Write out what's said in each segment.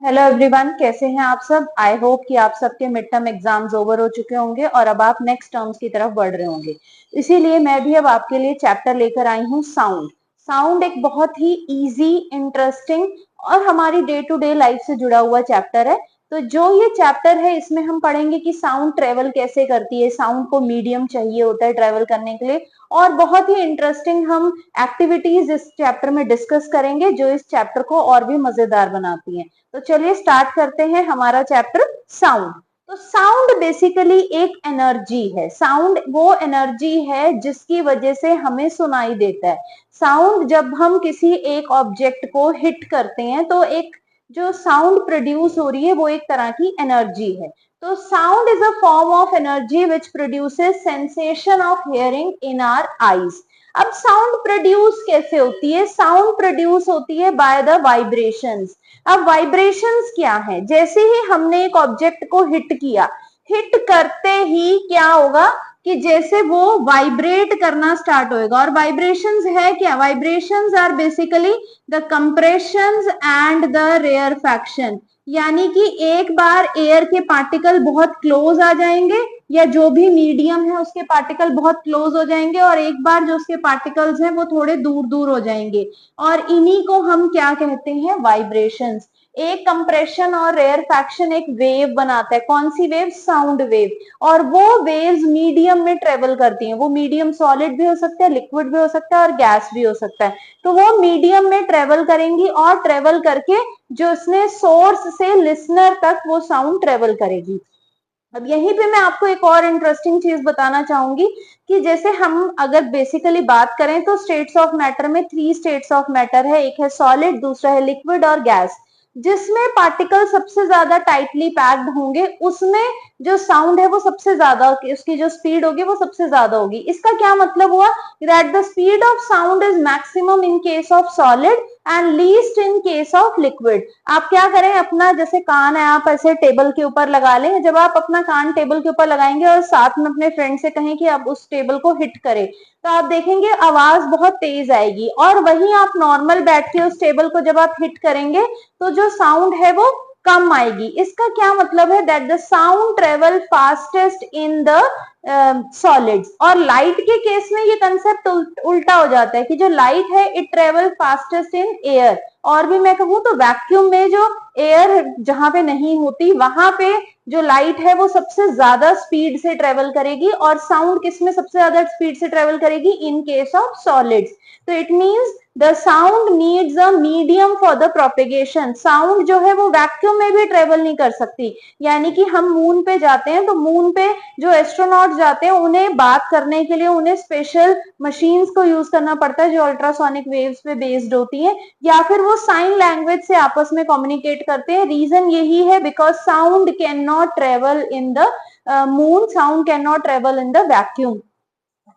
Hello everyone, कैसे हैं आप सब। आई होप कि आप सबके मिड टर्म एग्जाम्स ओवर हो चुके होंगे और अब आप नेक्स्ट टर्म्स की तरफ बढ़ रहे होंगे। इसीलिए मैं भी अब आपके लिए चैप्टर लेकर आई हूँ साउंड। साउंड एक बहुत ही इजी, इंटरेस्टिंग और हमारी डे टू डे लाइफ से जुड़ा हुआ चैप्टर है। तो जो ये चैप्टर है इसमें हम पढ़ेंगे कि साउंड ट्रेवल कैसे करती है, साउंड को मीडियम चाहिए होता है ट्रेवल करने के लिए, और बहुत ही इंटरेस्टिंग हम एक्टिविटीज इस चैप्टर में डिस्कस करेंगे जो इस चैप्टर को और भी मजेदार बनाती हैं। तो चलिए स्टार्ट करते हैं हमारा चैप्टर साउंड। तो साउंड बेसिकली एक एनर्जी है। साउंड वो एनर्जी है जिसकी वजह से हमें सुनाई देता है। साउंड जब हम किसी एक ऑब्जेक्ट को हिट करते हैं तो एक जो साउंड प्रोड्यूस हो रही है वो एक तरह की एनर्जी है। तो sound is a form of energy which produces sensation of hearing in our eyes. अब साउंड प्रोड्यूस कैसे होती है? साउंड प्रोड्यूस होती है बाय द वाइब्रेशंस। अब वाइब्रेशंस क्या है? जैसे ही हमने एक ऑब्जेक्ट को हिट किया, हिट करते ही क्या होगा कि जैसे वो वाइब्रेट करना स्टार्ट होएगा। और वाइब्रेशंस है क्या? Vibrations are basically the compressions and the rarefaction. यानी कि एक बार एयर के पार्टिकल बहुत क्लोज आ जाएंगे या जो भी मीडियम है उसके पार्टिकल बहुत क्लोज हो जाएंगे, और एक बार जो उसके पार्टिकल्स हैं वो थोड़े दूर दूर हो जाएंगे, और इन्हीं को हम क्या कहते हैं? वाइब्रेशंस। एक कंप्रेशन और रेयरफैक्शन एक वेव बनाता है। कौन सी वेव? Sound wave. और वो वेव्स मीडियम में ट्रेवल करती हैं। वो मीडियम सॉलिड भी हो सकता है, लिक्विड भी हो सकता है और गैस भी हो सकता है। तो वो मीडियम में ट्रेवल करेंगी और ट्रेवल करके जो उसने सोर्स से लिसनर तक वो साउंड ट्रेवल करेगी। अब यहीं पे मैं आपको एक और इंटरेस्टिंग चीज बताना चाहूंगी कि जैसे हम अगर बेसिकली बात करें तो स्टेट्स ऑफ मैटर में 3 स्टेट्स ऑफ मैटर है। एक है सॉलिड, दूसरा है लिक्विड और गैस। जिसमें पार्टिकल सबसे ज्यादा टाइटली पैक्ड होंगे उसमें जो साउंड है वो सबसे ज्यादा, उसकी जो स्पीड होगी वो सबसे ज्यादा होगी। इसका क्या मतलब हुआ? That the speed of sound is maximum in case of solid and least in case of liquid. आप क्या करें, अपना जैसे कान है आप ऐसे टेबल के ऊपर लगा लें। जब आप अपना कान टेबल के ऊपर लगाएंगे और साथ में अपने फ्रेंड से कहें कि आप उस टेबल को हिट करें, तो आप देखेंगे आवाज बहुत तेज आएगी। और वहीं आप नॉर्मल बैठ के उस टेबल को जब आप हिट करेंगे तो जो साउंड है वो कम आएगी। इसका क्या मतलब है? That the sound travel fastest in the solids. और लाइट के केस में ये कंसेप्ट उल्टा हो जाता है कि जो लाइट है it travel fastest in air. और भी मैं कहूँ तो वैक्यूम में जो एयर जहां पे नहीं होती वहां पे जो लाइट है वो सबसे ज्यादा स्पीड से ट्रेवल करेगी। और साउंड किस में सबसे ज्यादा स्पीड से ट्रेवल करेगी? In case of solids. तो it means the sound needs a medium for the propagation. Sound जो है वो वैक्यूम में भी ट्रेवल नहीं कर सकती। यानी कि हम मून पे जाते हैं तो मून पे जो एस्ट्रोनॉट जाते हैं उन्हें बात करने के लिए उन्हें स्पेशल मशीन्स को यूज करना पड़ता है जो अल्ट्रासोनिक वेव्स पे बेस्ड होती है, या फिर वो साइन लैंग्वेज से आपस में कम्युनिकेट करते हैं। रीजन यही है because sound can not travel in the moon, sound can not travel in the vacuum.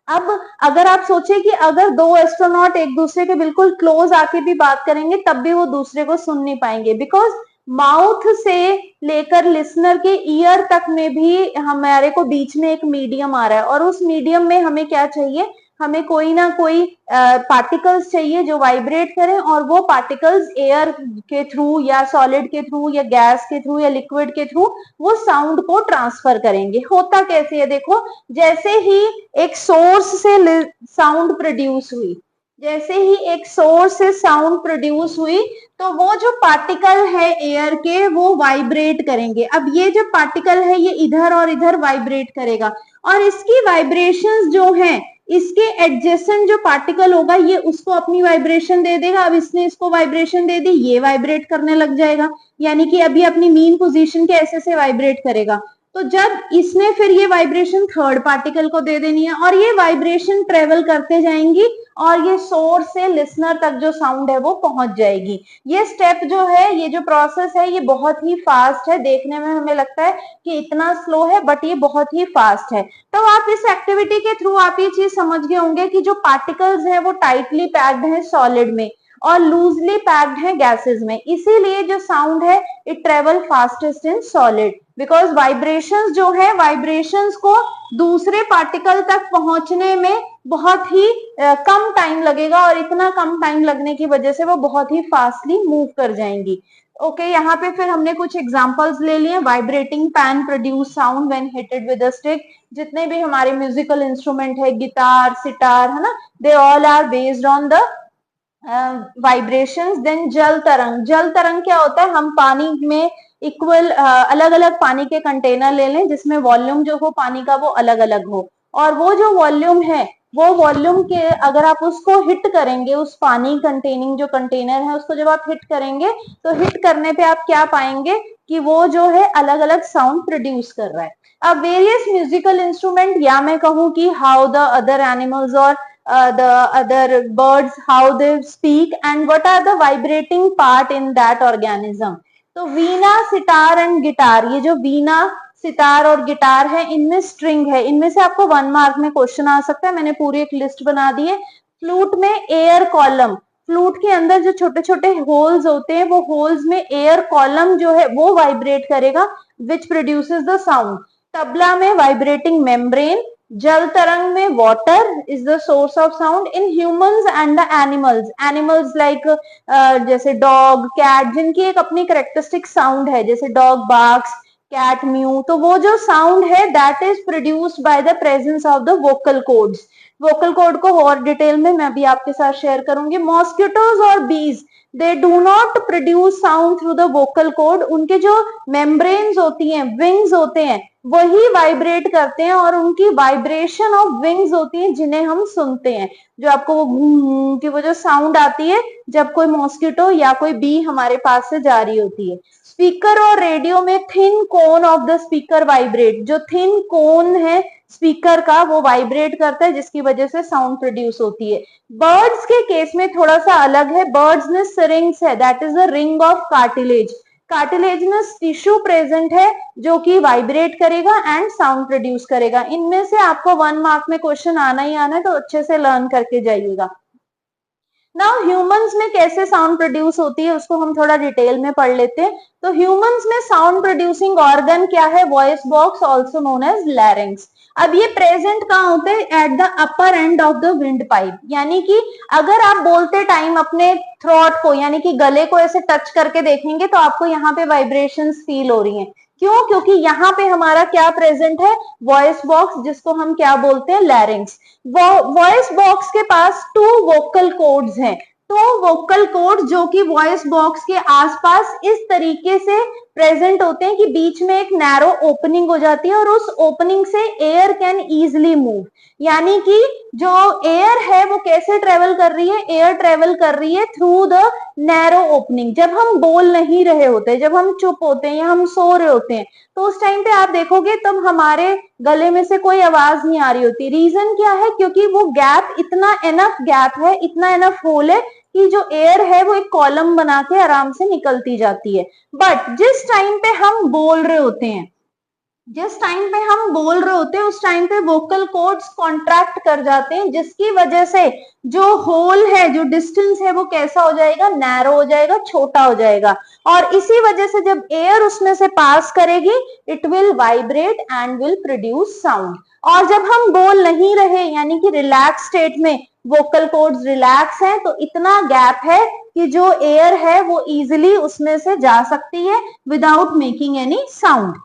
अब अगर आप सोचे कि अगर दो एस्ट्रोनॉट एक दूसरे के बिल्कुल क्लोज आके भी बात करेंगे तब भी वो दूसरे को सुन नहीं पाएंगे, बिकॉज माउथ से लेकर लिसनर के ईयर तक में भी हमारे को बीच में एक मीडियम आ रहा है। और उस मीडियम में हमें क्या चाहिए? हमें कोई ना कोई पार्टिकल्स चाहिए जो वाइब्रेट करें, और वो पार्टिकल्स एयर के थ्रू या सॉलिड के थ्रू या गैस के थ्रू या लिक्विड के थ्रू वो साउंड को ट्रांसफर करेंगे। होता कैसे है देखो, जैसे ही एक सोर्स से साउंड प्रोड्यूस हुई, जैसे ही एक सोर्स से साउंड प्रोड्यूस हुई तो वो जो पार्टिकल है एयर के वो वाइब्रेट करेंगे। अब ये जो पार्टिकल है ये इधर और इधर वाइब्रेट करेगा, और इसकी वाइब्रेशंस जो हैं इसके एडजेसेंट जो पार्टिकल होगा ये उसको अपनी वाइब्रेशन दे देगा। अब इसने इसको वाइब्रेशन दे दी, ये वाइब्रेट करने लग जाएगा। यानी कि अभी अपनी मीन पोजीशन के ऐसे से वाइब्रेट करेगा। तो जब इसने फिर ये वाइब्रेशन थर्ड पार्टिकल को दे देनी है, और ये वाइब्रेशन ट्रेवल करते जाएंगी और ये सोर्स से लिसनर तक जो साउंड है वो पहुंच जाएगी। ये स्टेप जो है, ये जो प्रोसेस है ये बहुत ही फास्ट है। देखने में हमें लगता है कि इतना स्लो है बट ये बहुत ही फास्ट है। तो आप इस एक्टिविटी के थ्रू आप ये चीज समझ गए होंगे कि जो पार्टिकल्स हैं वो टाइटली पैक्ड हैं सॉलिड में और लूजली पैक्ड हैं गैसेस में। इसीलिए जो साउंड है it travel fastest in solid, because vibrations जो है वाइब्रेशंस को दूसरे पार्टिकल तक पहुंचने में बहुत ही कम टाइम लगेगा, और इतना कम टाइम लगने की वजह से वो बहुत ही फास्टली मूव कर जाएंगी। ओके यहाँ पे फिर हमने कुछ एग्जांपल्स ले लिए। Vibrating pan produce sound when hitted with a stick. जितने भी हमारे म्यूजिकल इंस्ट्रूमेंट है, गिटार, सितार, है ना, they all are based on the vibrations. Then jal tarang. जल तरंग क्या होता है, हम पानी में इक्वल अलग अलग पानी के कंटेनर ले लें जिसमें वॉल्यूम जो हो पानी का वो अलग अलग हो, और वो जो वॉल्यूम है वो वॉल्यूम के अगर आप उसको हिट करेंगे, उस पानी कंटेनिंग जो कंटेनर है उसको जब आप हिट करेंगे तो हिट करने पे आप क्या पाएंगे कि वो जो है अलग अलग साउंड प्रोड्यूस कर रहा है। अब वेरियस म्यूजिकल इंस्ट्रूमेंट, या मैं कहूँ कि हाउ द अदर एनिमल्स और the other birds how they speak and what are the vibrating part in that organism। तो वीणा, सितार एंड गिटार, ये जो वीणा, सितार और गिटार है इनमें स्ट्रिंग है, इनमें से आपको 1 मार्क में क्वेश्चन आ सकता है। मैंने पूरी एक लिस्ट बना दी है। फ्लूट में एयर कॉलम, फ्लूट के अंदर जो छोटे छोटे होल्स होते हैं वो होल्स में एयर कॉलम जो है वो वाइब्रेट करेगा which produces the sound. Tabla में वाइब्रेटिंग मेम्ब्रेन। जल तरंग में water is the source of sound. In humans and the animals, animals like जैसे डॉग, कैट, जिनकी एक अपनी करेक्टरिस्टिक साउंड है, जैसे डॉग बार्क्स, कैट म्यू, तो वो जो साउंड है that is produced by the presence of the vocal cords. Vocal cord को और डिटेल में मैं भी आपके साथ शेयर करूंगी। मॉस्किटोज और bees, they do not produce sound through the vocal cord. उनके जो मेम्ब्रेन्स होती हैं, विंग्स होते हैं, वही वाइब्रेट करते हैं और उनकी वाइब्रेशन ऑफ विंग्स होती है जिन्हें हम सुनते हैं। जो आपको वो की वो जो साउंड आती है जब कोई मॉस्किटो या कोई बी हमारे पास से जा रही होती है। स्पीकर और रेडियो में thin cone of the speaker vibrate. जो थिन कोन है स्पीकर का वो वाइब्रेट करता है जिसकी वजह से साउंड प्रोड्यूस होती है। बर्ड्स के केस में थोड़ा सा अलग है। बर्ड्स में सिरिंग्स है, that is the ring of cartilage. Cartilaginous tissue present है जो कि वाइब्रेट करेगा एंड साउंड प्रोड्यूस करेगा। इनमें से आपको 1 मार्क में क्वेश्चन आना ही आना है, तो अच्छे से लर्न करके जाइएगा। नाउ ह्यूमंस में कैसे साउंड प्रोड्यूस होती है उसको हम थोड़ा डिटेल में पढ़ लेते हैं। तो ह्यूमंस में साउंड प्रोड्यूसिंग ऑर्गन क्या है, voice box also known as larynx. अब ये प्रेजेंट कहाँ होते हैं, at the upper end of the wind pipe. यानी कि अगर आप बोलते टाइम अपने थ्रोट को यानी कि गले को ऐसे टच करके देखेंगे तो आपको यहाँ पे वाइब्रेशंस फील हो रही हैं। क्यों, क्योंकि यहाँ पे हमारा क्या प्रेजेंट है, वॉइस बॉक्स, जिसको हम क्या बोलते हैं, लैरिंग्स। वॉइस बॉक्स के पास 2 वोकल कॉर्ड्स हैं। तो वोकल कॉर्ड जो कि वॉइस बॉक्स के आसपास इस तरीके से प्रेजेंट होते हैं कि बीच में एक नैरो ओपनिंग हो जाती है और उस ओपनिंग से एयर कैन इजिली मूव। यानी कि जो एयर है वो कैसे ट्रेवल कर रही है, एयर ट्रेवल कर रही है थ्रू द नैरो ओपनिंग। जब हम बोल नहीं रहे होते, जब हम चुप होते हैं या हम सो रहे होते हैं, तो उस टाइम पे आप देखोगे तब हमारे गले में से कोई आवाज नहीं आ रही होती। रीजन क्या है, क्योंकि वो गैप इतना एनफ गैप है, इतना एनफ होल है कि जो एयर है वो एक कॉलम बना के आराम से निकलती जाती है। बट जिस टाइम पे हम बोल रहे होते हैं, जिस टाइम पे हम बोल रहे होते हैं उस टाइम पे वोकल कॉर्ड्स कॉन्ट्रैक्ट कर जाते हैं, जिसकी वजह से जो होल है, जो डिस्टेंस है वो कैसा हो जाएगा, नैरो हो जाएगा, छोटा हो जाएगा। और इसी वजह से जब एयर उसमें से पास करेगी it will vibrate and will produce sound. और जब हम बोल नहीं रहे यानी कि रिलैक्स स्टेट में, वोकल कॉर्ड्स रिलैक्स हैं, तो इतना गैप है कि जो एयर है वो इजिली उसमें से जा सकती है without making any sound.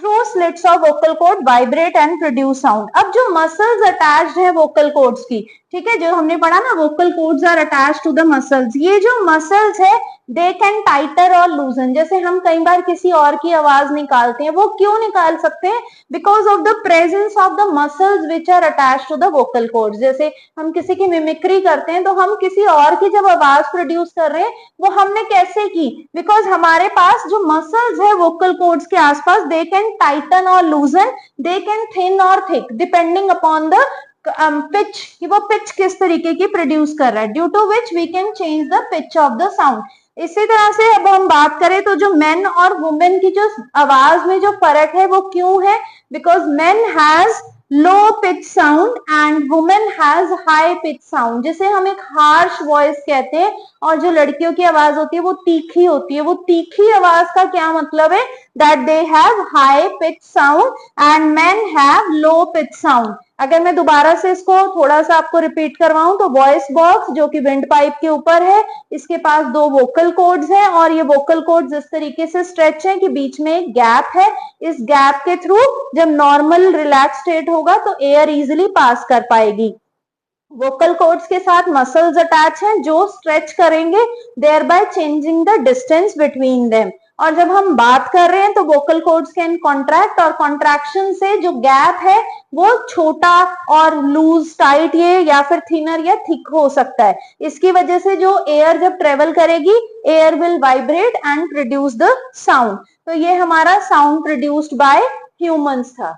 Through slits of vocal cord vibrate and produce sound. अब जो मसल्स अटैच्ड है वोकल कॉर्ड्स की, ठीक है, जो हमने पढ़ा ना, vocal cords are attached to the muscles. ये जो मसल्स है दे कैन टाइटर और लूजन। जैसे हम कई बार किसी और की आवाज निकालते हैं, वो क्यों निकाल सकते हैं, because of the presence of the muscles which are attached to the vocal cords. जैसे हम किसी की मिमिक्री करते हैं तो हम किसी और की जब आवाज प्रोड्यूस कर रहे हैं वो हमने कैसे की, बिकॉज हमारे पास जो मसल्स है वोकल कॉर्ड्स के आसपास, दे कैन टाइटन और लूजन, दे कैन थिन और thick depending upon the pitch, कि वो पिच किस तरीके की प्रोड्यूस कर रहा है, due to which we can change the pitch of the sound. इसी तरह से अब हम बात करें तो जो मेन और वुमेन की जो आवाज में जो फर्क है वो क्यों है, because main has low pitch sound and women has high pitch sound, जिसे हम एक हार्श वॉइस कहते हैं। और जो लड़कियों की आवाज होती है वो तीखी होती है। वो तीखी आवाज का क्या मतलब है, that they have high pitch sound and men have low pitch sound. अगर मैं दोबारा से इसको थोड़ा सा आपको रिपीट करवाऊं तो वॉइस बॉक्स जो कि विंड पाइप के ऊपर है, इसके पास दो वोकल कॉर्ड्स हैं और ये वोकल कॉर्ड्स इस तरीके से स्ट्रेच हैं कि बीच में एक गैप है। इस गैप के थ्रू जब नॉर्मल रिलैक्स स्टेट होगा तो एयर इजिली पास कर पाएगी। वोकल कॉर्ड्स के साथ मसल्स अटैच हैं जो स्ट्रेच करेंगे, thereby changing the distance between them. और जब हम बात कर रहे हैं तो वोकल कॉर्ड्स कैन कॉन्ट्रैक्ट, और कॉन्ट्रैक्शन से जो गैप है वो छोटा और लूज टाइट ये या फिर थिनर या थिक हो सकता है। इसकी वजह से जो एयर जब ट्रेवल करेगी, air will vibrate and produce the sound. तो ये हमारा साउंड प्रोड्यूस्ड बाय ह्यूमंस था।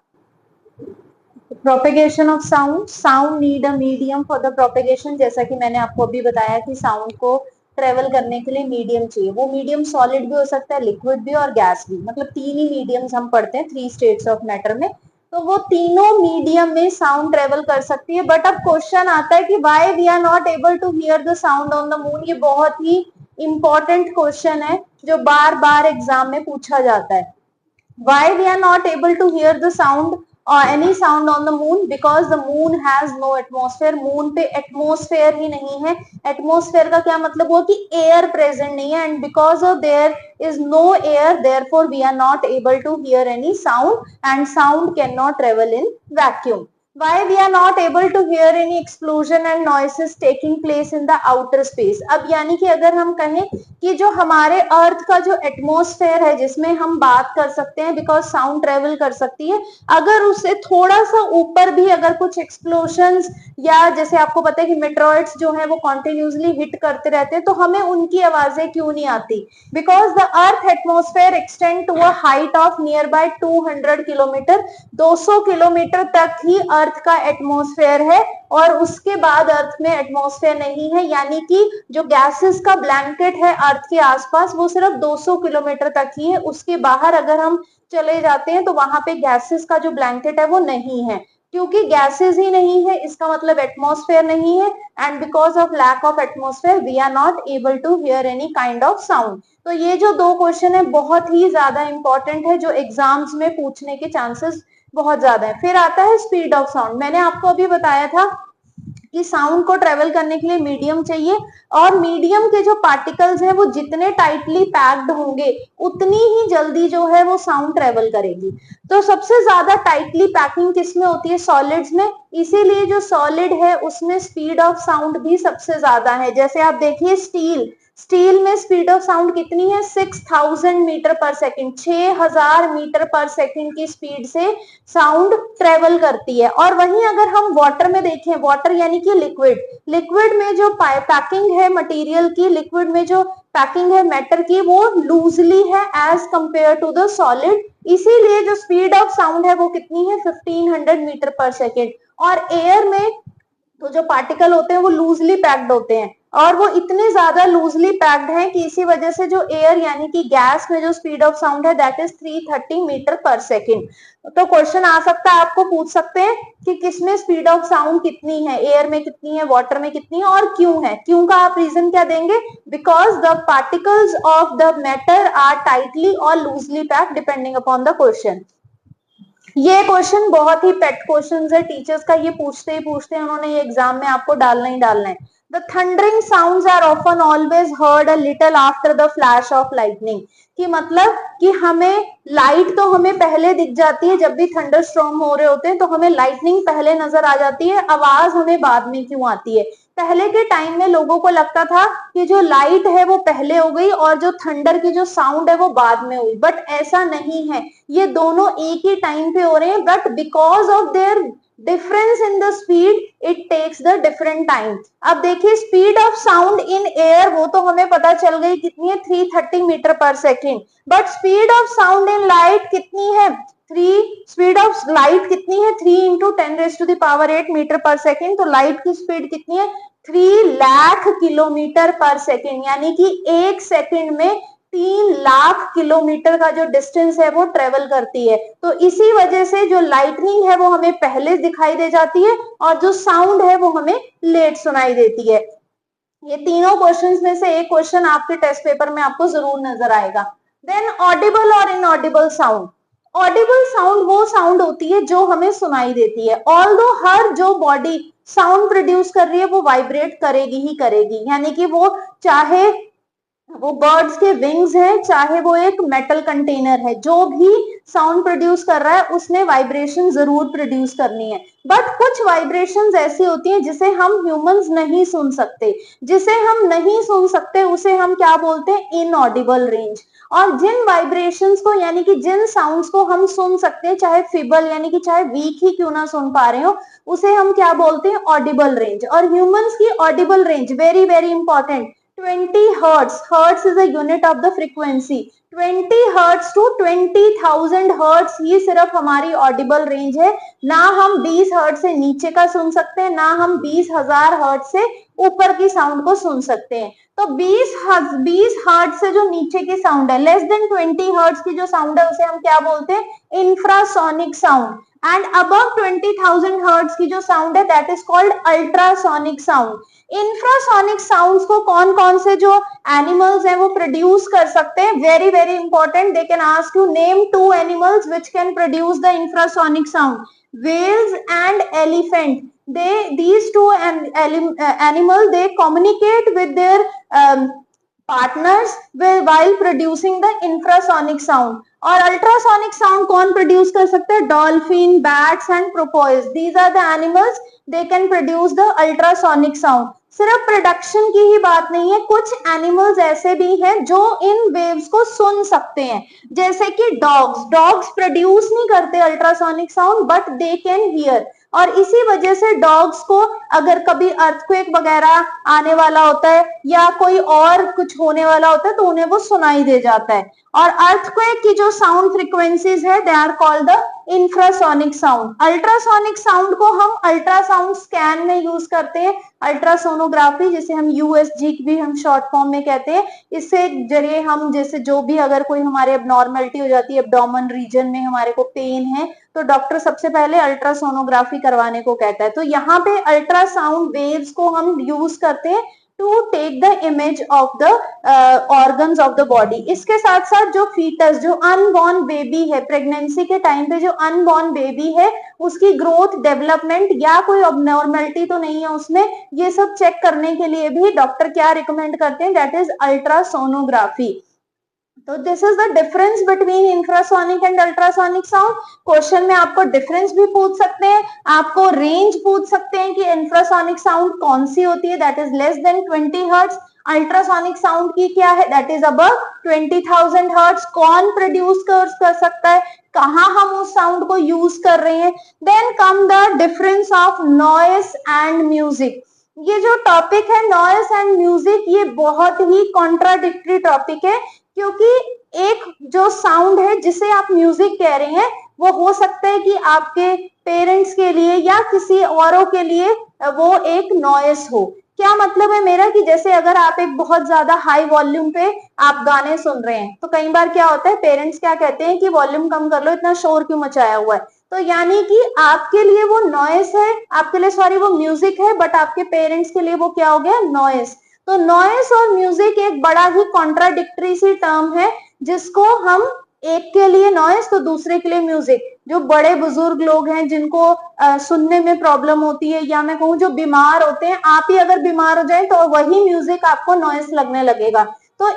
Propagation of sound, sound need a medium for the propagation. जैसा कि मैंने आपको अभी बताया कि साउंड को ट्रेवल करने के लिए मीडियम चाहिए। वो मीडियम सॉलिड भी हो सकता है, लिक्विड भी और गैस भी, मतलब तीन ही मीडियम्स हम पढ़ते हैं 3 स्टेट्स ऑफ मैटर में। तो वो तीनों मीडियम में साउंड ट्रेवल कर सकती है। बट अब क्वेश्चन आता है कि why we are not able to hear the sound on the moon. ये बहुत ही इंपॉर्टेंट क्वेश्चन है जो बार बार एग्जाम में पूछा जाता है। Why we are not able to hear the sound or any sound on the moon? Because the moon has no atmosphere. moon पे atmosphere ही नहीं है। atmosphere का क्या मतलब हुआ कि air present नहीं है, and because of there is no air, therefore we are not able to hear any sound, and sound cannot travel in vacuum. Why we are not able to hear any explosion and noises taking place in the outer space? अब यानी कि अगर हम कहें कि जो हमारे अर्थ का जो एटमॉस्फेयर है जिसमें हम बात कर सकते हैं, बिकॉज साउंड ट्रेवल कर सकती है, अगर उससे थोड़ा सा ऊपर भी अगर कुछ एक्सप्लोशंस या जैसे आपको पता है कि मेट्रॉइड्स जो है वो कॉन्टिन्यूसली हिट करते रहते हैं, तो हमें उनकी आवाजें क्यों नहीं आती? Because the earth atmosphere extend to a height of near by 200 kilometre. 200 kilometre तक ही अर्थ का एटमॉस्फेयर है और उसके बाद अर्थ में एटमॉस्फेयर नहीं है। यानी कि जो गैसेस का ब्लैंकेट है अर्थ के आसपास वो सिर्फ 200 किलोमीटर तक ही है। उसके बाहर अगर हम चले जाते हैं तो वहां पे गैसेस का जो ब्लैंकेट है वो नहीं है। क्योंकि गैसेस ही नहीं है इसका मतलब एटमॉस्फेयर नहीं है, and because of lack of atmosphere we are not able to hear any kind of sound. तो ये जो दो क्वेश्चन है बहुत ही ज्यादा इंपॉर्टेंट है, जो एग्जाम्स में पूछने के चांसेस बहुत ज्यादा है। फिर आता है स्पीड ऑफ साउंड। मैंने आपको अभी बताया था कि साउंड को ट्रेवल करने के लिए मीडियम चाहिए, और मीडियम के जो पार्टिकल्स हैं वो जितने टाइटली पैक्ड होंगे उतनी ही जल्दी जो है वो साउंड ट्रेवल करेगी। तो सबसे ज्यादा टाइटली पैकिंग किस में होती है? सॉलिड्स में। इसीलिए जो सॉलिड है उसमें स्पीड ऑफ साउंड भी सबसे ज्यादा है। जैसे आप देखिए स्टील, स्टील में स्पीड ऑफ साउंड कितनी है? 6000 मीटर पर सेकेंड, 6000 मीटर पर सेकेंड की स्पीड से साउंड ट्रेवल करती है। और वहीं अगर हम वाटर में देखें, वाटर यानी कि लिक्विड, लिक्विड में जो पैकिंग है मटेरियल की, लिक्विड में जो पैकिंग है मैटर की, वो लूजली है as compare to the solid. इसीलिए जो स्पीड ऑफ साउंड है वो कितनी है? 1500 मीटर पर सेकेंड। और एयर में तो जो पार्टिकल होते हैं वो लूजली पैक्ड होते हैं, और वो इतने ज्यादा लूजली पैक्ड हैं कि इसी वजह से जो एयर यानी कि गैस में जो स्पीड ऑफ साउंड है दैट इज 330 मीटर पर सेकेंड। तो क्वेश्चन आ सकता है, आपको पूछ सकते हैं कि किसमें स्पीड ऑफ साउंड कितनी है, एयर में कितनी है, वाटर में कितनी है, और क्यों है? क्यों का आप रीजन क्या देंगे? Because the particles of the matter are tightly और loosely packed depending upon the question. ये क्वेश्चन बहुत ही पेट क्वेश्चन है टीचर्स का, ये पूछते ही पूछते हैं उन्होंने, ये एग्जाम में आपको डालना ही डालना है। The thundering sounds are often always heard a little after the flash of lightning। कि मतलब कि हमें लाइट तो हमें पहले दिख जाती है, जब भी थंडर स्टॉर्म हो रहे होते हैं तो हमें लाइटनिंग पहले नजर आ जाती है, आवाज हमें बाद में क्यों आती है? पहले के टाइम में लोगों को लगता था कि जो लाइट है वो पहले हो गई और जो थंडर की जो साउंड है वो बाद में हुई, बट ऐसा नहीं है, ये दोनों एक ही टाइम पे हो रहे हैं, but because of their difference in the speed it takes the different time. अब देखिए speed of sound in air वो तो हमें पता चल गई कितनी है, 330 मीटर पर second, but speed of sound in light कितनी है? 3 स्पीड ऑफ लाइट कितनी है? 3 इंटू 10⁸ मीटर पर सेकेंड। तो लाइट की स्पीड कितनी है? 3 लाख किलोमीटर पर सेकेंड, यानी कि एक सेकेंड में 3 लाख किलोमीटर का जो डिस्टेंस है वो ट्रेवल करती है। तो इसी वजह से जो लाइटनिंग है वो हमें पहले दिखाई दे जाती है और जो साउंड है वो हमें लेट सुनाई देती है। ये तीनों क्वेश्चंस में से एक क्वेश्चन आपके टेस्ट पेपर में आपको जरूर नजर आएगा। देन ऑडिबल और इनऑडिबल साउंड। ऑडिबल साउंड वो साउंड होती है जो हमें सुनाई देती है, ऑल्दो हर जो बॉडी साउंड प्रोड्यूस कर रही है वो वाइब्रेट करेगी ही करेगी, यानी कि वो चाहे वो बर्ड्स के विंग्स हैं, चाहे वो एक मेटल कंटेनर है, जो भी साउंड प्रोड्यूस कर रहा है उसने वाइब्रेशन जरूर प्रोड्यूस करनी है। बट कुछ वाइब्रेशंस ऐसी होती हैं जिसे हम ह्यूमंस नहीं सुन सकते, जिसे हम नहीं सुन सकते उसे हम क्या बोलते हैं, इनऑडिबल रेंज। और जिन वाइब्रेशंस को यानी कि जिन साउंड्स को हम सुन सकते हैं, चाहे फिबल यानी कि चाहे वीक ही क्यों ना सुन पा रहे हो, उसे हम क्या बोलते हैं, ऑडिबल रेंज। और ह्यूमंस की audible range very very important, 20 hertz, hertz is a unit of the frequency, 20 hertz to 20,000 hertz ही सिर्फ हमारी ऑडिबल रेंज है। ना हम 20 हर्ट्स से नीचे का सुन सकते हैं, ना हम 20,000 हर्ट्स से ऊपर की साउंड को सुन सकते हैं। तो 20 हर्ट्स से जो नीचे की साउंड है, लेस देन 20 हर्ट्स की जो साउंड है, उसे हम क्या बोलते हैं, infrasonic sound. And above 20,000 hertz की जो साउंड है, that is called ultrasonic sound. Infrasonic sounds को कौन कौन से जो एनिमल्स हैं वो प्रोड्यूस कर सकते हैं, very very important, they can ask you name 2 animals which can produce the infrasonic sound, whales and elephant. These two animals, they communicate with their partners while producing the infrasonic sound. और ultrasonic sound कौन produce कर सकते हैं, dolphin, bats and porpoise, these are the animals, they can produce the ultrasonic sound. सिर्फ production की ही बात नहीं है, कुछ एनिमल्स ऐसे भी हैं जो इन वेव्स को सुन सकते हैं, जैसे कि डॉग्स प्रोड्यूस नहीं करते ultrasonic sound but they can hear. और इसी वजह से डॉग्स को अगर कभी अर्थक्वेक वगैरह आने वाला होता है या कोई और कुछ होने वाला होता है तो उन्हें वो सुनाई दे जाता है। और अर्थक्वेक की जो साउंड फ्रीक्वेंसीज है, they are called the infrasonic sound. Ultrasonic sound को हम अल्ट्रासाउंड स्कैन में यूज करते हैं, अल्ट्रासोनोग्राफी जिसे हम यूएसजी भी हम शॉर्ट फॉर्म में कहते हैं। इससे जरिए हम जैसे जो भी अगर कोई हमारे एबनॉर्मलिटी हो जाती है, एब्डोमेन रीजन में हमारे को पेन है, तो डॉक्टर सबसे पहले अल्ट्रासोनोग्राफी करवाने को कहता है। तो यहाँ पे अल्ट्रासाउंड वेव्स को हम यूज करते हैं to take the image of the organs of the body. इसके साथ साथ जो फीटस, जो अनबॉर्न बेबी है, प्रेगनेंसी के टाइम पे जो अनबॉर्न बेबी है, उसकी ग्रोथ, डेवलपमेंट या कोई अबनॉर्मलिटी तो नहीं है उसमें, ये सब चेक करने के लिए भी डॉक्टर क्या रिकमेंड करते हैं, दैट इज अल्ट्रासोनोग्राफी। तो this is the difference between infrasonic and ultrasonic sound. Question में आपको डिफरेंस भी पूछ सकते हैं, आपको रेंज पूछ सकते हैं कि इंफ्रासोनिक साउंड कौन सी होती है, that is less than 20 hertz. Ultrasonic sound की क्या है, दैट इज अबव 20,000 हर्ट्ज। कौन प्रोड्यूस कर सकता है, कहां हम उस साउंड को यूज कर रहे हैं। Then come the difference of noise and music. ये जो टॉपिक है नॉइस एंड म्यूजिक, ये बहुत ही कॉन्ट्राडिक्टरी टॉपिक है, क्योंकि एक जो साउंड है जिसे आप म्यूजिक कह रहे हैं, वो हो सकता है कि आपके पेरेंट्स के लिए या किसी औरों के लिए वो एक नॉइस हो। क्या मतलब है मेरा, कि जैसे अगर आप एक बहुत ज्यादा हाई वॉल्यूम पे आप गाने सुन रहे हैं, तो कई बार क्या होता है, पेरेंट्स क्या कहते हैं कि वॉल्यूम कम कर लो, इतना शोर क्यों मचाया हुआ है। तो यानी कि आपके लिए वो नॉइस है, आपके लिए सॉरी वो म्यूजिक है, बट आपके पेरेंट्स के लिए वो क्या हो गया, नॉइस। तो नॉइस और म्यूजिक एक बड़ा ही कॉन्ट्राडिक्टरी सी टर्म है, जिसको हम एक के लिए नॉइस तो दूसरे के लिए म्यूजिक। जो बड़े बुजुर्ग लोग हैं जिनको सुनने में प्रॉब्लम होती है, या मैं कहूँ जो बीमार होते हैं, आप ही अगर बीमार हो जाए तो वही म्यूजिक आपको नॉइस लगने लगेगा। तो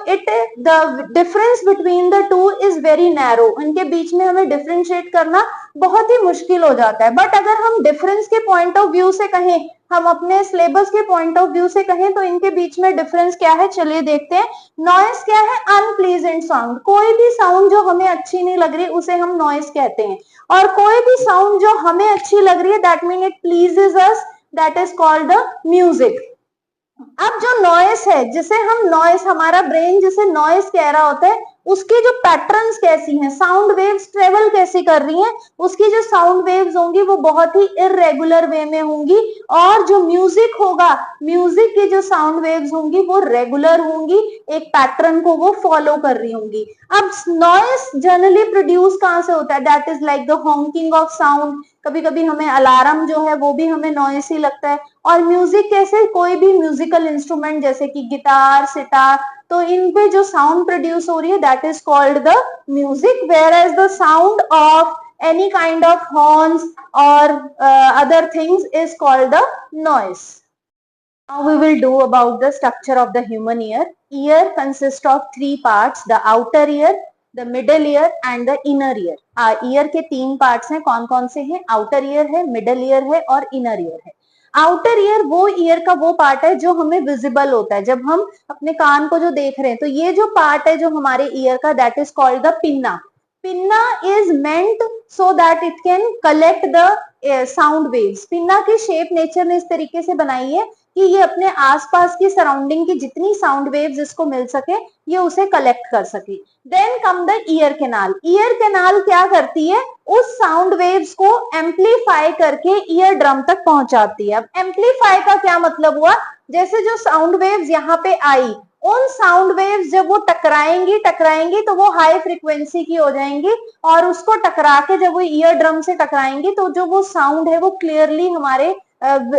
the difference between the two is very narrow, इनके बीच में हमें डिफरेंशिएट करना बहुत ही मुश्किल हो जाता है। बट अगर हम डिफरेंस के पॉइंट ऑफ व्यू से कहें, हम अपने सिलेबस के पॉइंट ऑफ व्यू से कहें, तो इनके बीच में डिफरेंस क्या है, चलिए देखते हैं। नॉइस क्या है, अनप्लीजेंट साउंड। कोई भी साउंड जो हमें अच्छी नहीं लग रही उसे हम नॉइस कहते हैं, और कोई भी साउंड जो हमें अच्छी लग रही है, that mean it pleases us, that is called the music. अब जो नॉइस है, जिसे हम नॉइस, हमारा ब्रेन जिसे नॉइस कह रहा होता है, उसकी जो पैटर्न्स कैसी हैं, साउंड वेव्स ट्रेवल कैसी कर रही हैं, उसकी जो साउंड वेव्स होंगी वो बहुत ही इररेगुलर वे में होंगी, और जो म्यूजिक होगा, म्यूजिक की जो साउंड वेव्स होंगी वो रेगुलर होंगी, एक पैटर्न को वो फॉलो कर रही होंगी। अब नॉइस जनरली प्रोड्यूस कहां से होता है, that is like the honking of sound, कभी कभी हमें अलार्म जो है वो भी हमें नॉइसी लगता है। और म्यूजिक कैसे, कोई भी म्यूजिकल इंस्ट्रूमेंट जैसे कि गिटार, सितार, तो इन पे जो साउंड प्रोड्यूस हो रही है that is called the music, whereas the sound of any kind of horns or other things is called the noise. Now we will do about the structure of the human ear. Ear consists of three parts: the outer ear, the middle ear and the inner ear. Ear के तीन parts हैं, कौन कौन से हैं? outer ear है, middle ear है और inner ear है। आउटर ईयर वो ईयर का वो पार्ट है जो हमें विजिबल होता है, जब हम अपने कान को जो देख रहे हैं, तो ये जो पार्ट है जो हमारे ईयर का that is called the pinna. Pinna is meant so that it can collect the sound waves. Pinna की शेप नेचर ने इस तरीके से बनाई है कि ये अपने आसपास की सराउंडिंग की जितनी साउंड वेव्स इसको मिल सके ये उसे कलेक्ट कर सके। Then come the ear canal. Ear canal क्या करती है? उस साउंड वेव्स को एम्पलीफाई करके ईयर ड्रम तक पहुंचाती है। अब एम्पलीफाई का क्या मतलब हुआ? जैसे जो साउंड वेव्स यहाँ पे आई, उन साउंड वेव्स जब वो टकराएंगी तो वो हाई फ्रीक्वेंसी की हो जाएंगी और उसको टकरा के जब वो ईयर ड्रम से टकराएंगी तो जो वो साउंड है वो क्लियरली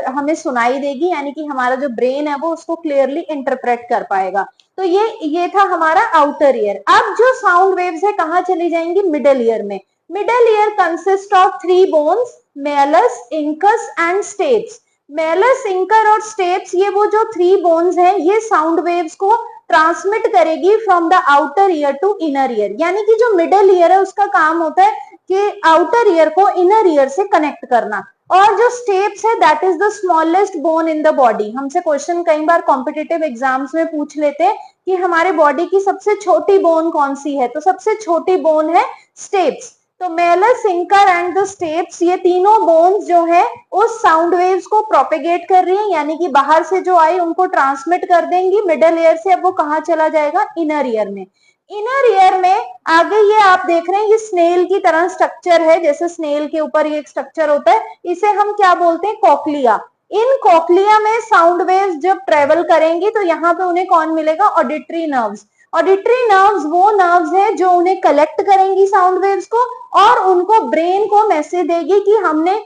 हमें सुनाई देगी, यानी कि हमारा जो ब्रेन है वो उसको क्लियरली इंटरप्रेट कर पाएगा। तो ये था हमारा आउटर ईयर। अब जो साउंड वेव्स है कहाँ चली जाएंगी? मिडल ईयर में। Middle ear consist of three bones: Malus, incus and steps. Malus, इंकर और स्टेप्स, ये वो जो थ्री बोन्स हैं ये साउंड वेव्स को ट्रांसमिट करेगी from the outer ear to inner ear. यानी कि जो मिडल ईयर है उसका काम होता है कि आउटर ईयर को इनर ईयर से कनेक्ट करना। और जो स्टेप्स है that is the smallest bone in the body. हमसे क्वेश्चन कई बार कॉम्पिटिटिव एग्जाम्स में पूछ लेते हैं कि हमारे बॉडी की सबसे छोटी बोन कौन सी है, तो सबसे छोटी बोन है स्टेप्स। तो मेलस, इंकर एंड द स्टेप्स, ये तीनों बोन्स जो है उस साउंड वेव्स को प्रोपेगेट कर रही है, यानी कि बाहर से जो आई उनको ट्रांसमिट कर देंगी मिडल ईयर से। अब वो कहाँ चला जाएगा? इनर ईयर में। इनर ईयर में आगे ये आप देख रहे हैं ये स्नेल की तरह स्ट्रक्चर है, जैसे स्नेल के ऊपर ये एक स्ट्रक्चर होता है, इसे हम क्या बोलते हैं? कॉक्लिया। इन कॉक्लिया में साउंड वेव्स जब ट्रेवल करेंगी तो यहाँ पे उन्हें कौन मिलेगा? Auditory nerves. ऑडिटरी नर्व्स वो नर्व्स है जो उन्हें कलेक्ट करेंगी साउंड वेव्स को और उनको ब्रेन को मैसेज देगी कि हमने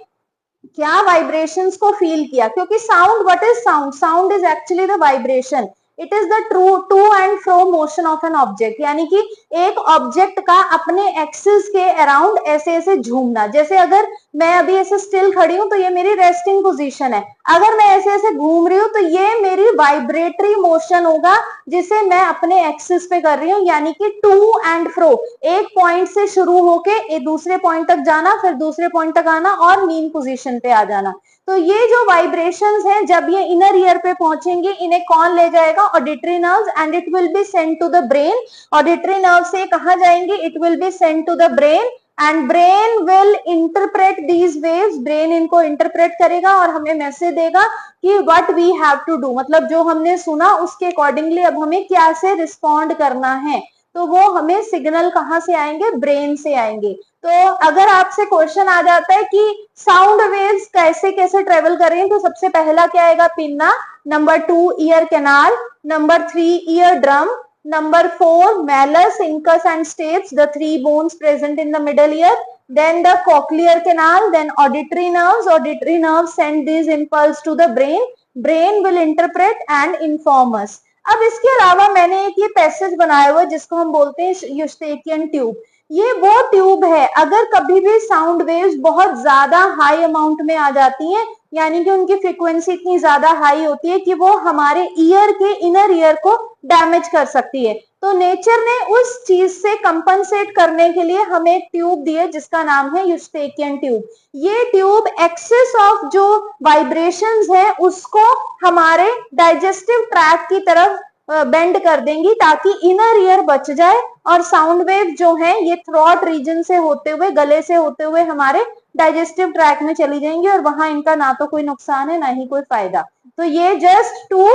क्या वाइब्रेशंस को फील किया। क्योंकि sound, what is sound? Sound is actually the vibration. It is the two and fro motion of an object, यानी कि एक ऑब्जेक्ट का अपने एक्सिस के अराउंड ऐसे ऐसे झूमना। जैसे अगर मैं अभी ऐसे स्टिल खड़ी हूं तो ये मेरी रेस्टिंग पोजीशन है, अगर मैं ऐसे ऐसे घूम रही हूँ तो ये मेरी वाइब्रेटरी मोशन होगा जिसे मैं अपने एक्सिस पे कर रही हूँ। यानी कि टू एंड फ्रो, एक पॉइंट से शुरू होके दूसरे पॉइंट तक जाना, फिर दूसरे पॉइंट तक आना और मीन पोजीशन पे आ जाना। तो ये जो वाइब्रेशंस हैं जब ये इनर ईयर पे पहुंचेंगे इन्हें कौन ले जाएगा? Auditory nerves, and it will be sent to the brain. Auditory nerve से कहां जाएंगे? It will be sent to the brain and brain will interpret these waves. Brain इनको इंटरप्रेट करेगा और हमें मैसेज देगा कि what we have to do, मतलब जो हमने सुना उसके अकॉर्डिंगली अब हमें क्या से रिस्पॉन्ड करना है। तो वो हमें सिग्नल कहाँ से आएंगे? ब्रेन से आएंगे। तो अगर आपसे क्वेश्चन आ जाता है कि साउंड वेव्स कैसे कैसे ट्रेवल कर रही हैं, तो सबसे पहला क्या आएगा? Pinna. Number 2 ear canal. Number 3 ear drum. Number 4 malus, incus and stapes, the three bones present in the middle ear. Then the cochlear canal, then auditory nerves. Auditory nerves send these impulse to the brain. Brain will interpret and inform us. अब इसके अलावा मैंने एक ये passage बनाया हुआ है जिसको हम बोलते हैं यूस्टेकियन ट्यूब। ये वो ट्यूब है अगर कभी भी साउंड वेव्स बहुत ज्यादा हाई अमाउंट में आ जाती हैं, यानी कि उनकी फ्रीक्वेंसी इतनी ज्यादा हाई होती है कि वो हमारे ईयर के इनर ईयर को डैमेज कर सकती है, तो नेचर ने उस चीज से कंपनसेट करने के लिए हमें एक ट्यूब दी है जिसका नाम है यूस्टेकियन ट्यूब। ये ट्यूब एक्सेस ऑफ जो वाइब्रेशंस है उसको हमारे डाइजेस्टिव ट्रैक्ट की तरफ बेंड कर देंगी ताकि इनर ईयर बच जाए और साउंड वेव जो है ये थ्रोट रीजन से होते हुए, गले से होते हुए हमारे डाइजेस्टिव ट्रैक में चली जाएंगी और वहां इनका ना तो कोई नुकसान है ना ही कोई फायदा। तो ये just to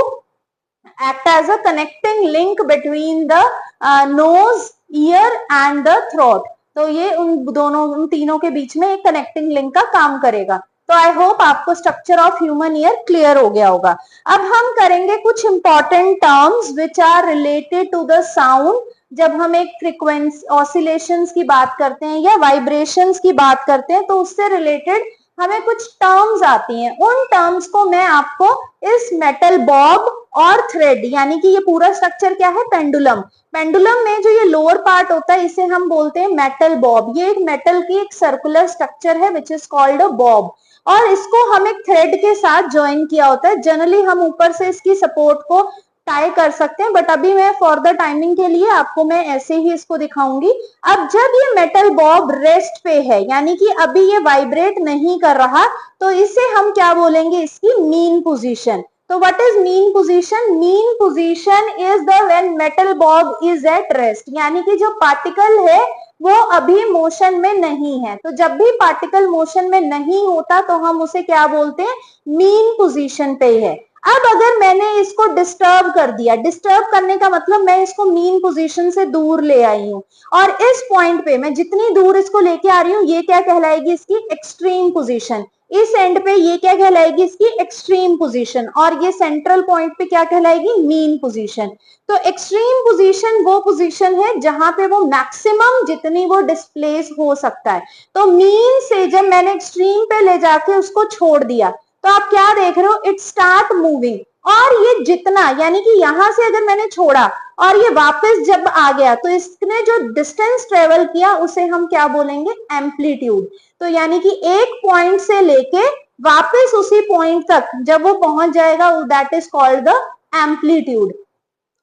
act as a connecting link between the nose, ear and the throat. तो ये उन तीनों के बीच में एक कनेक्टिंग लिंक का काम करेगा। तो आई होप आपको structure of human ear clear हो गया होगा। अब हम करेंगे कुछ important terms which are related to the sound जब हम एक फ्रीक्वेंसी ऑसिलेशंस की बात करते हैं या वाइब्रेशंस की बात करते हैं, तो उससे रिलेटेड हमें कुछ टर्म्स आती हैं। उन टर्म्स को मैं आपको इस मेटल बॉब और थ्रेड, यानी कि ये पूरा स्ट्रक्चर क्या है, पेंडुलम। पेंडुलम में जो ये लोअर पार्ट होता है इसे हम बोलते हैं मेटल बॉब। ये एक मेटल की एक सर्कुलर स्ट्रक्चर है which is called a Bob, और इसको हम एक थ्रेड के साथ ज्वाइन किया होता है। जनरली हम ऊपर से इसकी सपोर्ट को टाई कर सकते हैं, बट अभी मैं फॉर द टाइमिंग के लिए आपको मैं ऐसे ही इसको दिखाऊंगी। अब जब ये मेटल बॉब रेस्ट पे है, यानी कि अभी ये वाइब्रेट नहीं कर रहा, तो इसे हम क्या बोलेंगे, इसकी मीन पोजीशन। तो what is mean position? Mean position is the when metal Bob is at rest, यानी कि जो पार्टिकल है वो अभी मोशन में नहीं है। तो जब भी पार्टिकल मोशन में नहीं होता तो हम उसे क्या बोलते हैं, मीन पोजीशन पे है। अब अगर मैंने इसको डिस्टर्ब कर दिया, डिस्टर्ब करने का मतलब मैं इसको मीन पोजीशन से दूर ले आई हूं, और इस पॉइंट पे मैं जितनी दूर इसको लेके आ रही हूँ ये क्या कहलाएगी, इसकी एक्सट्रीम पोजीशन। इस एंड पे ये क्या कहलाएगी, इसकी एक्सट्रीम पोजीशन, और ये सेंट्रल पॉइंट पे क्या कहलाएगी, मीन पोजीशन। तो एक्सट्रीम पोजीशन वो पोजीशन है जहां पे वो मैक्सिमम जितनी वो डिस्प्लेस हो सकता है। तो मीन से जब मैंने एक्सट्रीम पे ले जाके उसको छोड़ दिया, तो आप क्या देख रहे हो, इट स्टार्ट मूविंग, और ये जितना, यानी कि यहां से अगर मैंने छोड़ा और ये वापस जब आ गया, तो इसने जो डिस्टेंस ट्रेवल किया उसे हम क्या बोलेंगे, एम्पलीट्यूड। तो यानी कि एक पॉइंट से लेके वापस उसी पॉइंट तक जब वो पहुंच जाएगा, that is called the amplitude.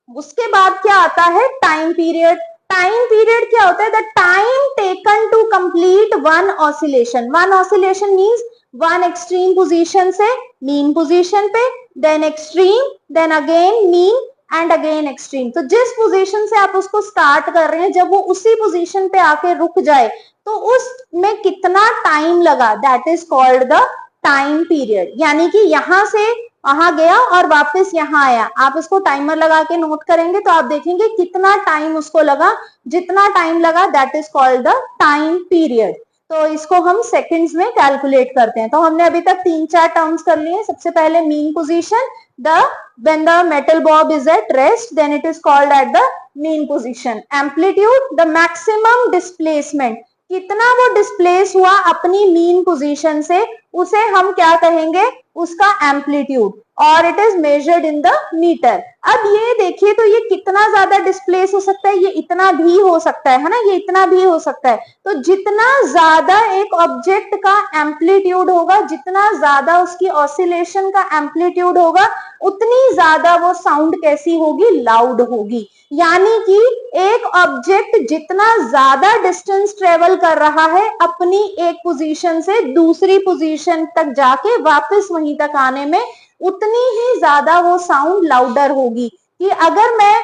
उसके बाद क्या आता है, टाइम पीरियड। टाइम पीरियड क्या होता है, the time taken to complete one oscillation. One oscillation means one extreme position से मीन पोजीशन पे, then extreme, then again mean and again extreme. तो जिस पोजीशन से आप उसको स्टार्ट कर रहे हैं, जब वो उसी पोजीशन पे आके रुक जाए तो उसमें कितना टाइम लगा, that is called the time period. यानी कि यहां से वहां गया और वापस यहाँ आया, आप इसको टाइमर लगा के नोट करेंगे तो आप देखेंगे कितना टाइम उसको लगा। जितना टाइम लगा that is called the time period. तो इसको हम सेकंड्स में कैलकुलेट करते हैं। तो हमने अभी तक 3-4 टर्म्स कर लिए। सबसे पहले mean position, the when the metal bob is at rest then it is called at the mean position. Amplitude, the maximum displacement, कितना वो डिस्प्लेस हुआ अपनी मीन पोजीशन से, उसे हम क्या कहेंगे, उसका एम्पलीट्यूड, और it is measured in the metre. अब ये देखिए, तो ये कितना ज्यादा डिस्प्लेस हो सकता है, ये इतना भी हो सकता है ना, ये इतना भी हो सकता है। तो जितना ज्यादा एक ऑब्जेक्ट का एम्पलीट्यूड होगा, जितना ज्यादा उसकी ऑसिलेशन का एम्पलीट्यूड होगा, उतनी ज्यादा वो साउंड कैसी होगी, लाउड होगी। यानी कि एक ऑब्जेक्ट जितना ज्यादा डिस्टेंस ट्रेवल कर रहा है अपनी एक पोजीशन से दूसरी पोजीशन तक जाके वापस वहीं तक आने में, उतनी ही ज्यादा वो साउंड लाउडर होगी। कि अगर मैं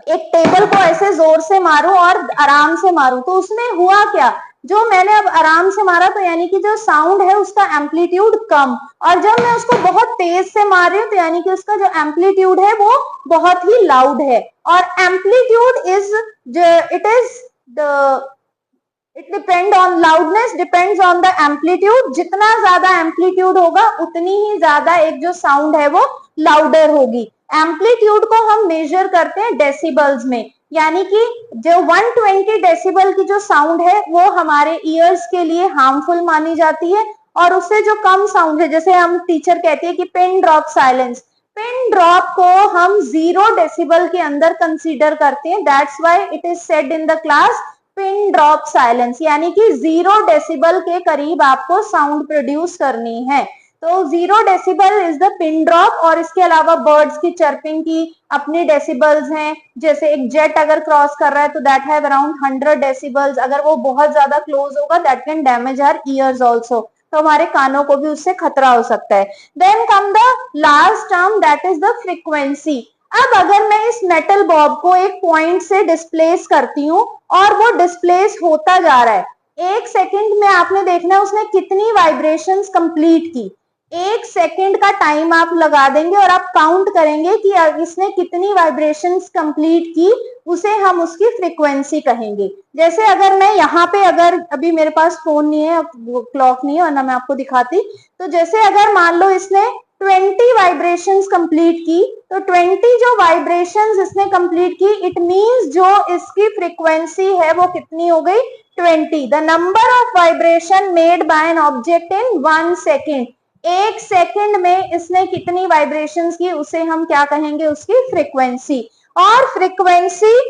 एक टेबल को ऐसे जोर से मारूं और आराम से मारूं, तो उसमें हुआ क्या, जो मैंने अब आराम से मारा तो यानी कि जो साउंड है उसका एम्पलीट्यूड कम, और जब मैं उसको बहुत तेज से मार रही हूँ तो यानी कि उसका जो एम्पलीट्यूड है वो बहुत ही लाउड है। और amplitude is, it is the, it depend on, loudness depends on the amplitude. जितना ज्यादा एम्पलीट्यूड होगा उतनी ही ज्यादा एक जो साउंड है वो लाउडर होगी। एम्पलीट्यूड को हम मेजर करते हैं डेसिबल्स में, यानी कि जो 120 डेसिबल की जो साउंड है वो हमारे ईयर्स के लिए हार्मफुल मानी जाती है, और उससे जो कम साउंड है, जैसे हम टीचर कहते हैं कि pin drop silence, pin drop को हम 0 डेसिबल के अंदर कंसीडर करते हैं। That's why it is said in the class pin drop silence, यानी कि 0 डेसिबल के करीब आपको साउंड प्रोड्यूस करनी है। तो 0 decibel is the pin drop. और इसके अलावा बर्ड्स की चर्पिंग की अपनी डेसिबल्स हैं, जैसे एक जेट अगर क्रॉस कर रहा है तो दैट हैव अराउंड 100 डेसिबल्स। अगर वो बहुत ज्यादा क्लोज होगा that can damage our ears also, तो हमारे कानों को भी उससे खतरा हो सकता है। Then come the last term, that is the frequency. अब अगर मैं इस मेटल बॉब को एक पॉइंट से डिस्प्लेस करती हूँ और वो डिस्प्लेस होता जा रहा है, एक सेकंड में आपने देखना है उसने कितनी वाइब्रेशंस कंप्लीट की। एक सेकंड का टाइम आप लगा देंगे और आप काउंट करेंगे कि इसने कितनी वाइब्रेशंस कंप्लीट की, उसे हम उसकी फ्रीक्वेंसी कहेंगे। जैसे अगर मैं यहाँ पे, अगर अभी मेरे पास फोन नहीं है, क्लॉक नहीं है, वरना मैं आपको दिखाती। तो जैसे अगर मान लो इसने 20 वाइब्रेशंस कंप्लीट की, तो 20 जो वाइब्रेशंस इसने कंप्लीट की, इट मींस जो इसकी फ्रीक्वेंसी है वो कितनी हो गई, 20. The number of vibration made by an object in 1 second. एक सेकेंड में इसने कितनी वाइब्रेशंस की, उसे हम क्या कहेंगे, उसकी फ्रीक्वेंसी. और फ्रीक्वेंसी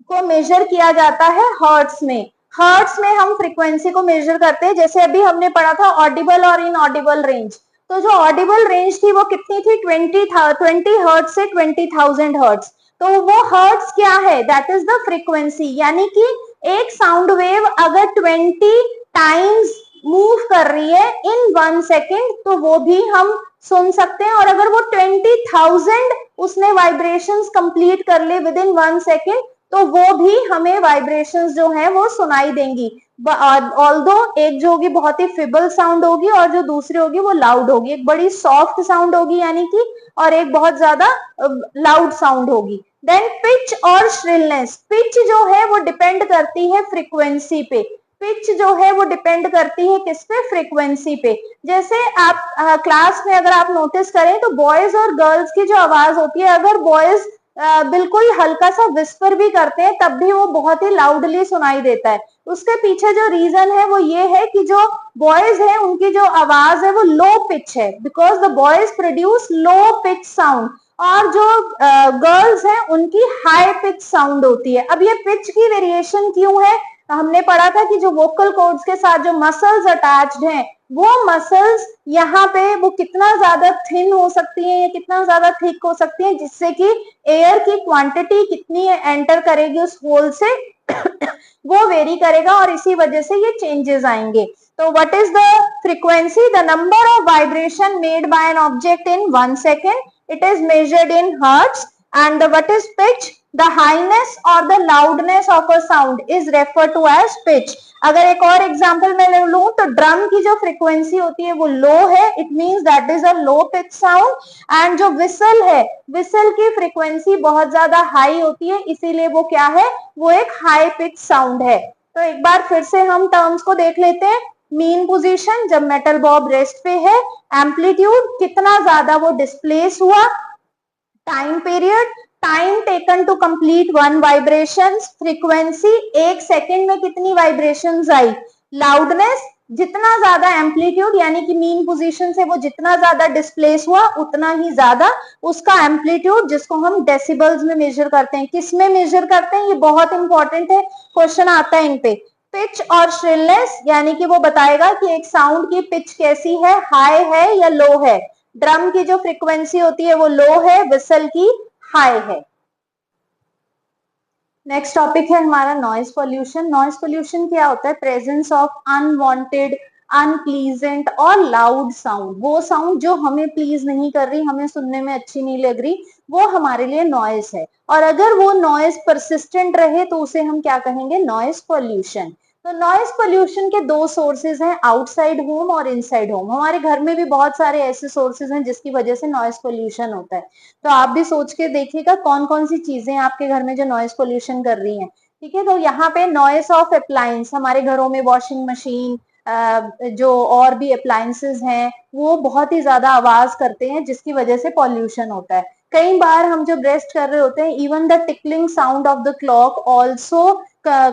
को मेजर किया जाता है हर्ट्स में. हर्ट्स में हम फ्रीक्वेंसी को मेजर करते हैं. जैसे अभी हमने पढ़ा था ऑडिबल और इनऑडिबल रेंज, तो जो ऑडिबल रेंज थी वो कितनी थी, 20 हर्ट्स से 20,000 हर्ट्स. तो वो हर्ट्स क्या है, दैट इज द फ्रीक्वेंसी. यानी कि एक साउंड वेव अगर 20 टाइम्स मूव कर रही है इन 1 सेकेंड, तो वो भी हम सुन सकते हैं. और अगर वो 20,000 उसने वाइब्रेशंस कंप्लीट कर लिए विद इन 1 सेकेंड, तो वो भी हमें वाइब्रेशंस जो है वो सुनाई देंगी. ऑल्दो एक जो होगी बहुत ही फिबल साउंड होगी और जो दूसरी होगी वो लाउड होगी. एक बड़ी सॉफ्ट साउंड होगी यानी कि, और एक बहुत ज्यादा लाउड साउंड होगी. देन पिच और श्रिलनेस. पिच जो है वो डिपेंड करती है फ्रीक्वेंसी पे. पिच जो है वो डिपेंड करती है किस पे, फ्रीक्वेंसी पे. जैसे आप क्लास में अगर आप नोटिस करें तो बॉयज और गर्ल्स की जो आवाज होती है, अगर बॉयज बिल्कुल हल्का सा विस्पर भी करते हैं तब भी वो बहुत ही लाउडली सुनाई देता है. उसके पीछे जो रीजन है वो ये है कि जो बॉयज है उनकी जो आवाज है वो लो पिच है, because the boys produce low pitch sound, और जो गर्ल्स हैं उनकी हाई पिच साउंड होती है. अब ये पिच की वेरिएशन क्यों है, हमने पढ़ा था कि जो वोकल कॉर्ड्स के साथ जो मसल्स अटैच्ड हैं, वो मसल्स यहाँ पे वो कितना ज्यादा थिन हो सकती है या कितना ज्यादा थिक हो सकती है, जिससे कि एयर की क्वांटिटी कितनी एंटर करेगी उस होल से वो वेरी करेगा और इसी वजह से ये चेंजेस आएंगे. तो what is the frequency, the number of vibration made by an object in 1 second, it is measured in hertz. And the what is pitch, the highness or the loudness of a sound is referred to as pitch. अगर एक और example मैं ले लूं तो drum की जो frequency होती है वो लो है, it means that is a low pitch sound. And जो विसल है, विसल की फ्रीक्वेंसी बहुत ज्यादा हाई होती है, इसीलिए वो क्या है, वो एक हाई पिच साउंड है. तो एक बार फिर से हम टर्म्स को देख लेते हैं. मीन पोजीशन, जब मेटल बॉब रेस्ट पे है. एम्पलीट्यूड, कितना ज्यादा वो डिस्प्लेस हुआ. Time period, time taken to complete 1 vibration. Frequency, एक सेकेंड में कितनी वाइब्रेशंस आई. लाउडनेस, जितना ज्यादा एम्पलीट्यूड यानी कि मीन पोजीशन से वो जितना ज्यादा डिस्प्लेस हुआ उतना ही ज्यादा उसका एम्पलीट्यूड, जिसको हम डेसिबल्स में मेजर करते हैं. किस में मेजर करते हैं, ये बहुत इंपॉर्टेंट है, क्वेश्चन आता है इन पे. पिच और श्रिलनेस, यानी कि वो बताएगा कि एक साउंड की पिच कैसी है, हाई है या लो है. ड्रम की जो फ्रीक्वेंसी होती है वो लो है, विसल की हाई है. नेक्स्ट टॉपिक है हमारा नॉइज पोल्यूशन. नॉइज पोल्यूशन क्या होता है, प्रेजेंस ऑफ अनवांटेड, अनप्लीजेंट और लाउड साउंड. वो साउंड जो हमें प्लीज नहीं कर रही, हमें सुनने में अच्छी नहीं लग रही, वो हमारे लिए नॉइज है. और अगर वो नॉइज परसिस्टेंट रहे तो उसे हम क्या कहेंगे, नॉइज पोल्यूशन. तो नॉइज पोल्यूशन के 2 सोर्सेज हैं, आउटसाइड होम और इनसाइड होम. हमारे घर में भी बहुत सारे ऐसे सोर्सेज हैं जिसकी वजह से नॉइज पोल्यूशन होता है. तो आप भी सोच के देखिएगा कौन कौन सी चीजें आपके घर में जो नॉइज पोल्यूशन कर रही हैं. ठीक है, तो यहाँ पे नॉइज ऑफ अप्लायंस, हमारे घरों में वॉशिंग मशीन, जो और भी अप्लायंसेस हैं वो बहुत ही ज्यादा आवाज करते हैं जिसकी वजह से पॉल्यूशन होता है. कई बार हम जब रेस्ट कर रहे होते हैं, even the tickling sound of the clock also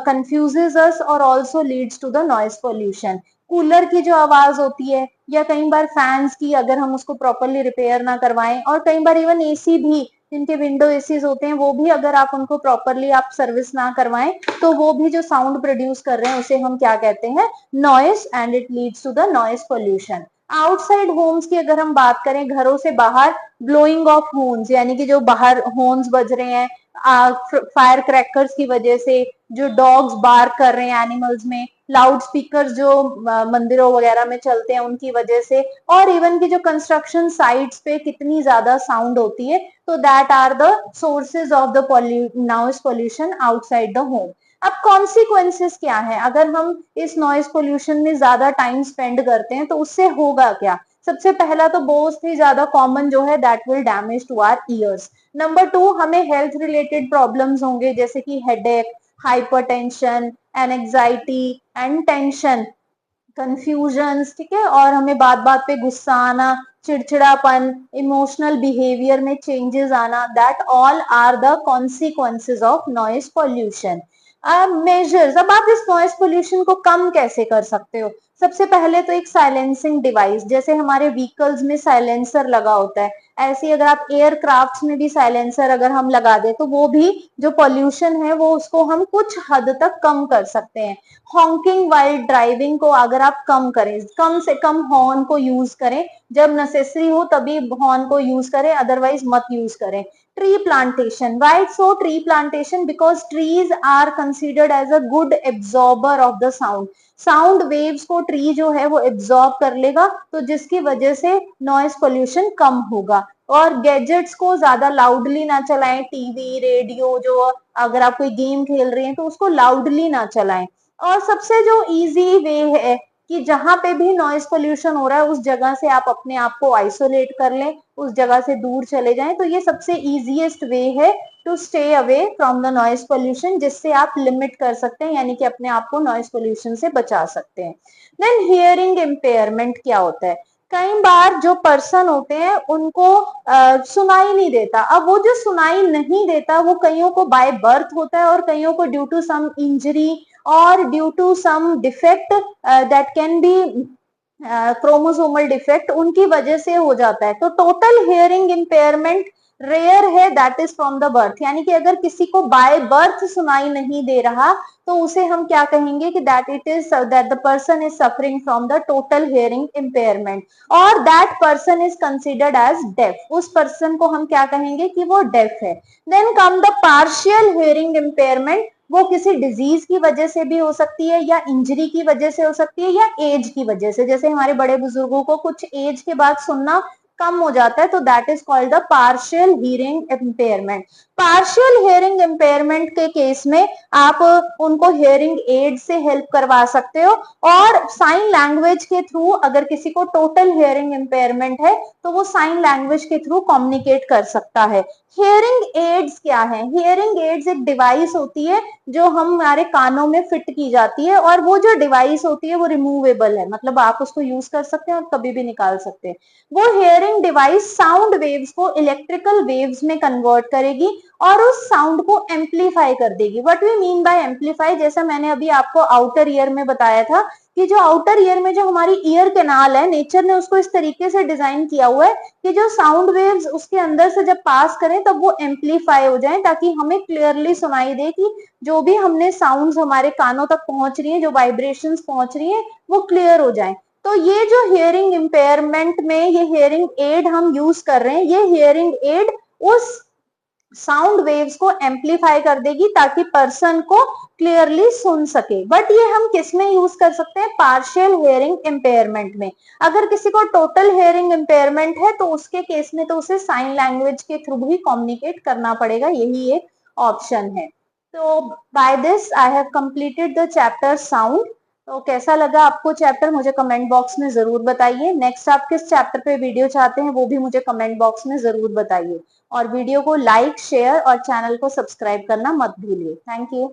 confuses us और also leads to the noise pollution. Cooler की जो आवाज होती है या कई बार फैंस की, अगर हम उसको प्रॉपरली रिपेयर ना करवाएं, और कई बार इवन एसी भी, जिनके विंडो एसीज होते हैं वो भी अगर आप उनको प्रॉपरली आप सर्विस ना करवाएं तो वो भी जो साउंड प्रोड्यूस कर रहे हैं उसे हम क्या कहते हैं, noise, and it leads to the noise pollution. Outside homes की अगर हम बात करें, घरों से बाहर ब्लोइंग ऑफ हॉर्न्स, यानी कि जो बाहर हॉर्न्स बज रहे हैं फायर क्रैकर्स की वजह से, जो डॉग्स बार्क कर रहे हैं एनिमल्स में, लाउड स्पीकर जो मंदिरों वगैरह में चलते हैं उनकी वजह से, और इवन की जो कंस्ट्रक्शन साइट्स पे कितनी ज्यादा साउंड होती है, तो that are the sources of the noise pollution outside the home. अब कॉन्सिक्वेंसेस क्या है, अगर हम इस नॉइज पोल्यूशन में ज्यादा टाइम स्पेंड करते हैं तो उससे होगा क्या. सबसे पहला तो बहुत ही ज्यादा कॉमन जो है, that will damage to our ears. Number 2, हमें हेल्थ रिलेटेड प्रॉब्लम्स होंगे, जैसे कि headache, hypertension, anxiety and tension, confusion. ठीक है, और हमें बात बात पे गुस्सा आना, चिड़चिड़ापन, इमोशनल बिहेवियर में चेंजेस आना, that all are the consequences of noise pollution. Measures, अब आप इस नॉइज पोल्यूशन को कम कैसे कर सकते हो? सबसे पहले तो एक साइलेंसिंग डिवाइस, जैसे हमारे व्हीकल्स में साइलेंसर लगा होता है, ऐसे अगर आप एयरक्राफ्ट्स में भी साइलेंसर अगर हम लगा दे तो वो भी जो पॉल्यूशन है वो उसको हम कुछ हद तक कम कर सकते हैं। हॉकिंग वाइल ड्राइविंग को अगर आप कम करें, कम से कम हॉर्न को यूज करें, जब नेसेसरी हो तभी हॉर्न को यूज करें, अदरवाइज मत यूज करें। Tree plantation, why so tree plantation? Because trees are considered as a good absorber of the sound waves को ट्री जो है वो एब्जॉर्ब कर लेगा, तो जिसकी वजह से नॉइज पोल्यूशन कम होगा। और गैजेट्स को ज्यादा लाउडली ना चलाएं, टीवी रेडियो जो, अगर आप कोई गेम खेल रहे हैं तो उसको लाउडली ना चलाएं। और सबसे जो इजी वे है कि जहां पे भी नॉइज पोल्यूशन हो रहा है उस जगह से आप अपने आप को आइसोलेट कर लें, उस जगह से दूर चले जाएं, तो ये सबसे इजीएस्ट वे है to stay away from the noise pollution, जिससे आप लिमिट कर सकते हैं, यानी कि अपने आप को नॉइज पोल्यूशन से बचा सकते हैं। देन हियरिंग इम्पेयरमेंट क्या होता है? कई बार जो पर्सन होते हैं उनको सुनाई नहीं देता। अब वो जो सुनाई नहीं देता वो कईयों को बाय बर्थ होता है और कईयों को ड्यू टू सम इंजरी और due to some defect that can be chromosomal defect, उनकी वजह से हो जाता है। तो टोटल हियरिंग इम्पेयरमेंट रेयर है, that is from the birth, यानी कि अगर किसी को बाय बर्थ सुनाई नहीं दे रहा तो उसे हम क्या कहेंगे कि that the person is suffering from the total hearing impairment, और that person is considered as deaf, उस पर्सन को हम क्या कहेंगे कि वो डेफ है। Then come the partial hearing impairment, वो किसी डिजीज की वजह से भी हो सकती है या इंजरी की वजह से हो सकती है या एज की वजह से, जैसे हमारे बड़े बुजुर्गों को कुछ एज के बाद सुनना कम हो जाता है, तो that is called the partial hearing impairment. Partial hearing impairment के केस में आप उनको हियरिंग एड से हेल्प करवा सकते हो, और साइन लैंग्वेज के थ्रू, अगर किसी को टोटल हियरिंग इम्पेयरमेंट है तो वो साइन लैंग्वेज के थ्रू कम्युनिकेट कर सकता है। हियरिंग एड्स क्या है? हियरिंग एड्स एक डिवाइस होती है जो हमारे कानों में फिट की जाती है, और वो जो डिवाइस होती है वो रिमूवेबल है, मतलब आप उसको यूज कर सकते हैं और कभी भी निकाल सकते हैं। वो हियरिंग डिवाइस साउंड वेव्स को इलेक्ट्रिकल वेव्स में कन्वर्ट करेगी और उस साउंड को एम्पलीफाई कर देगी। What we mean by amplify, जैसा मैंने अभी आपको आउटर ईयर में बताया था कि जो आउटर ईयर में जो हमारी ईयर कैनाल है, नेचर ने उसको इस तरीके से डिजाइन किया हुआ है कि जो साउंड वेव्स उसके अंदर से जब पास करें तब वो एम्पलीफाई हो जाएं, ताकि हमें क्लियरली सुनाई दे कि जो भी हमने साउंड्स हमारे कानों तक पहुंच रही है, जो वाइब्रेशंस पहुंच रही है वो क्लियर हो जाएं। तो ये जो हियरिंग इम्पेयरमेंट में ये हियरिंग एड हम यूज कर रहे हैं, ये हियरिंग एड उस साउंड वेव्स को एम्पलीफाई कर देगी ताकि पर्सन को क्लियरली सुन सके। बट ये हम किस में यूज कर सकते हैं? पार्शियल हियरिंग इम्पेयरमेंट में। अगर किसी को टोटल हियरिंग इम्पेयरमेंट है तो उसके केस में तो उसे साइन लैंग्वेज के थ्रू भी कम्युनिकेट करना पड़ेगा, यही एक ऑप्शन है। तो by this I have completed the chapter sound. तो कैसा लगा आपको चैप्टर, मुझे कमेंट बॉक्स में जरूर बताइए। नेक्स्ट आप किस चैप्टर पे वीडियो चाहते हैं वो भी मुझे कमेंट बॉक्स में जरूर बताइए, और वीडियो को लाइक, शेयर और चैनल को सब्सक्राइब करना मत भूलिए। Thank you.